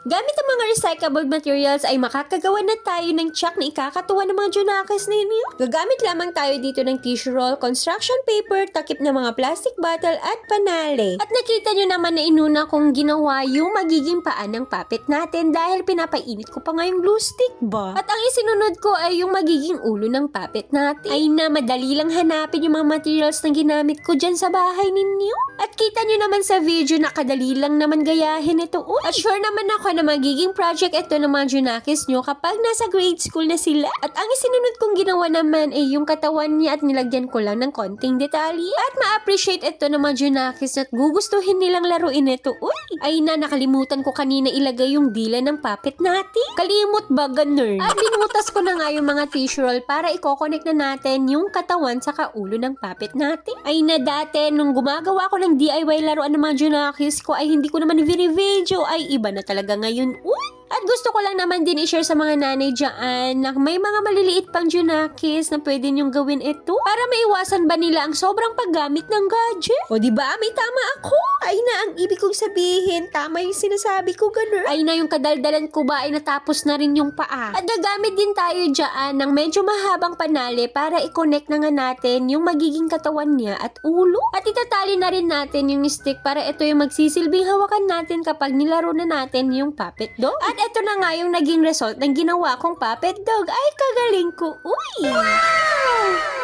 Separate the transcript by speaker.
Speaker 1: Gamit ang mga recyclable materials ay makakagawa na tayo ng tsak na ikakatuwa ng mga Junakis ninyo. Gagamit lamang tayo dito ng tissue roll, construction paper, takip na mga plastic bottle at panali. At nakita nyo naman na inuna kong ginawa yung magiging paan ng puppet natin dahil pinapainit ko pa nga yung glue stick ba. At ang isinunod ko ay yung magiging ulo ng puppet natin. Ay na madali lang hanapin yung mga materials na ginamit ko dyan sa bahay ninyo. At kita nyo naman sa video na kadali lang naman gayahin ito. At sure naman ako na magiging project ito ng mga Junakis nyo kapag nasa grade school na sila. At ang isinunod kong ginawa naman ay yung katawan niya at nilagyan ko lang ng konting detalye. At ma-appreciate ito ng mga Junakis at gugustuhin nilang laruin ito. Ay na nakalimutan ko kanina ilagay yung dila ng puppet natin. Kalimot ba ganun? At binutas ko na nga yung mga tissue roll para i-connect na natin yung katawan sa ulo ng puppet natin. Ay na dati nung gumagawa ko ng DIY laruan ng mga Junakis ko ay hindi ko naman video ay iba na talaga ngayon. At gusto ko lang naman din i-share sa mga nanay dyan na may mga maliliit pang Junakis na pwede nyong gawin ito para maiwasan ba nila ang sobrang paggamit ng gadget. O diba, may tama ako. Ay na ang ibig kong sabihin, tama yung sinasabi ko ganun. Ay na yung kadaldalan ko ba ay natapos na rin yung paa. At gagamit din tayo dyan ng medyo mahabang panali para i-connect na nga natin yung magiging katawan niya at ulo. At itatali na rin natin yung stick para ito yung magsisilbing hawakan natin kapag nilaro na natin yung puppet dog. At ito na nga yung naging result ng ginawa kong puppet dog. Ay, kagaling ko. Wow!